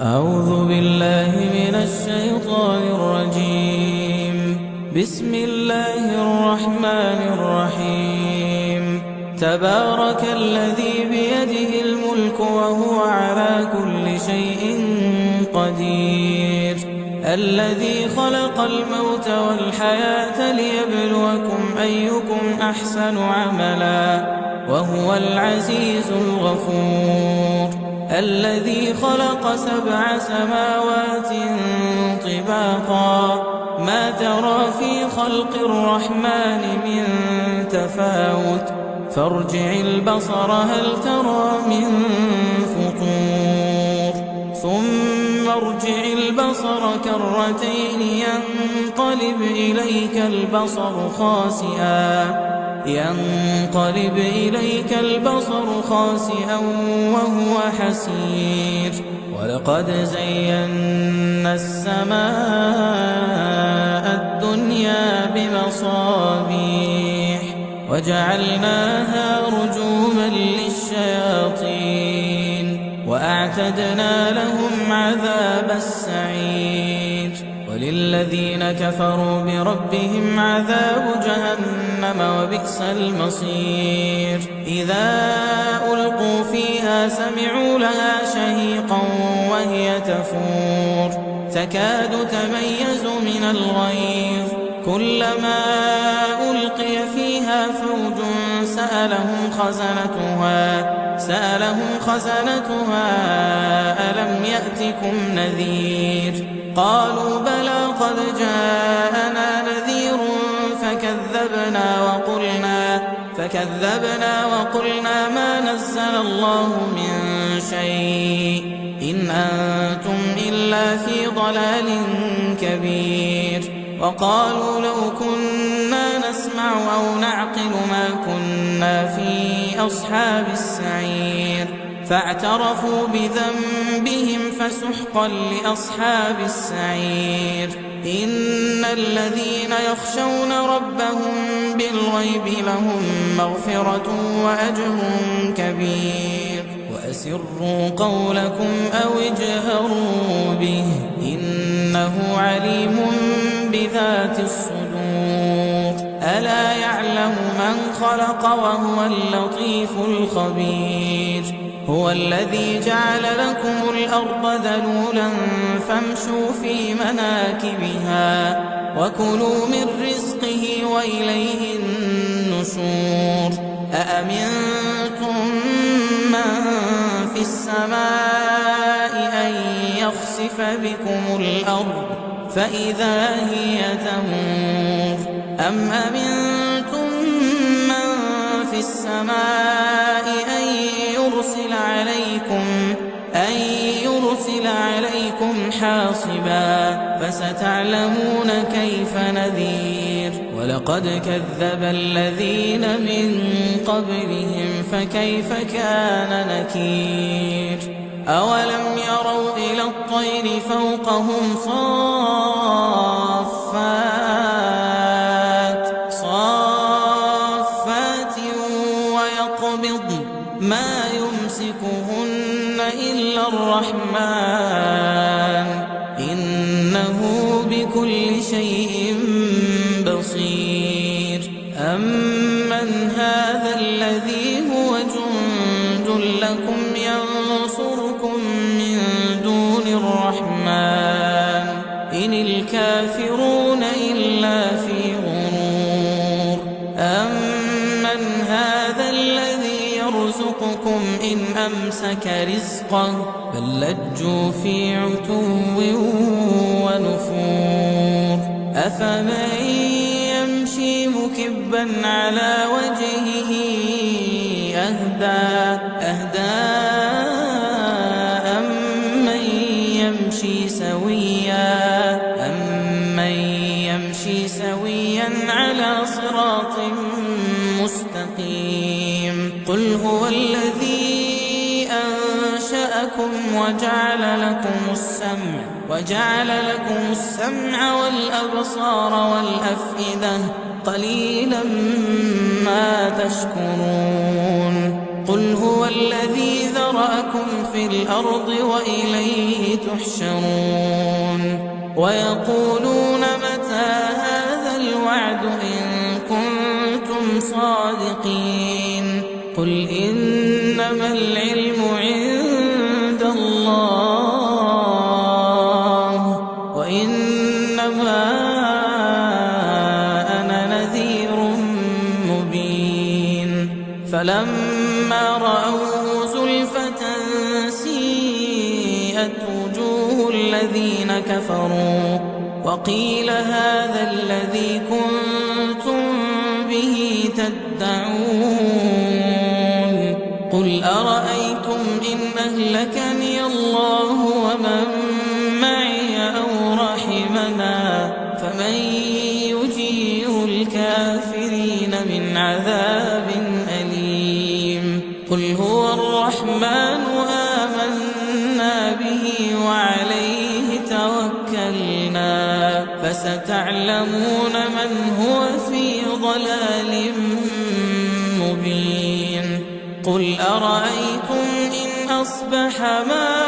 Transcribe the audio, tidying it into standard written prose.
أعوذ بالله من الشيطان الرجيم. بسم الله الرحمن الرحيم. تبارك الذي بيده الملك وهو على كل شيء قدير. الذي خلق الموت والحياة ليبلوكم أيكم أحسن عملا وهو العزيز الغفور. الذي خلق 7 سماوات طباقا ما ترى في خلق الرحمن من تفاوت فارجع البصر هل ترى من فطور ثم ارجع البصر كرتين ينقلب إليك البصر خاسئا وهو حسير. ولقد زينا السماء الدنيا بمصابيح وجعلناها رجوما للشياطين وأعتدنا لهم عذاب السعير. وللذين كفروا بربهم عذاب جهنم وبئس المصير. إذا ألقوا فيها سمعوا لها شهيقا وهي تفور تكاد تميز من الغيظ كلما ألقي فيها فوج سألهم خزنتها ألم يأتكم نذير قالوا بلى قد جاءنا نذير فكذبنا وقلنا ما نزل الله من شيء إن أنتم إلا في ضلال كبير. وقالوا لو كنا نسمع أو نعقل ما كنا في أصحاب السعير فاعترفوا بذنبهم فسحقا لأصحاب السعير. إن الذين يخشون ربهم بالغيب لهم مغفرة وأجر كبير. وأسروا قولكم أو اجهروا به إنه عليم بذات الصدور. ألا يعلم من خلق وهو اللطيف الخبير. هو الذي جعل لكم الأرض ذلولا فامشوا في مناكبها وكلوا من رزقه وإليه النشور. أأمنتم من في السماء أن يخسف بكم الأرض فإذا هي تمور أم أمنتم من في السماء أن يرسل عليكم حاصبا فستعلمون كيف نذير. ولقد كذب الذين من قبلهم فكيف كان نكير. أولم يروا إلى الطير فوقهم صافات ويقبض ما يمسكهن إلا الرحمن إنه بكل شيء بصير. أمن هذا الذي هو جند لكم ينصركم من دون الرحمن إن الكافرون إلا في غرور. أمن هذا الذي يرزقكم إن أمسك رزقه بل لجوا في عتو ونفور. أفمن يمشي مكبا على وجهه أهدى أمن يمشي سويا على صراط مستقيم. قل هو الذي أنشأكم وجعل لكم السمع والأبصار والأفئدة قليلا ما تشكرون. قل هو الذي ذرأكم في الأرض وإليه تحشرون ويقولون متى هذا الوعد إن كنتم صادقين قل إنما العلم عند الله وإنما أنا نذير مبين فلما رأوه زلفة سيئت وجوه الذين كفروا وقيل هذا الذي كنتم به تدعون قل أرأيتم إن أهلكني الله ومن معي أو رحمنا فمن يجير الكافرين من عذاب أليم قل هو الرحمن آمنا به وعليه توكلنا فستعلمون من هو في ضلال مبين قل أرأيتم إن أصبح ماؤكم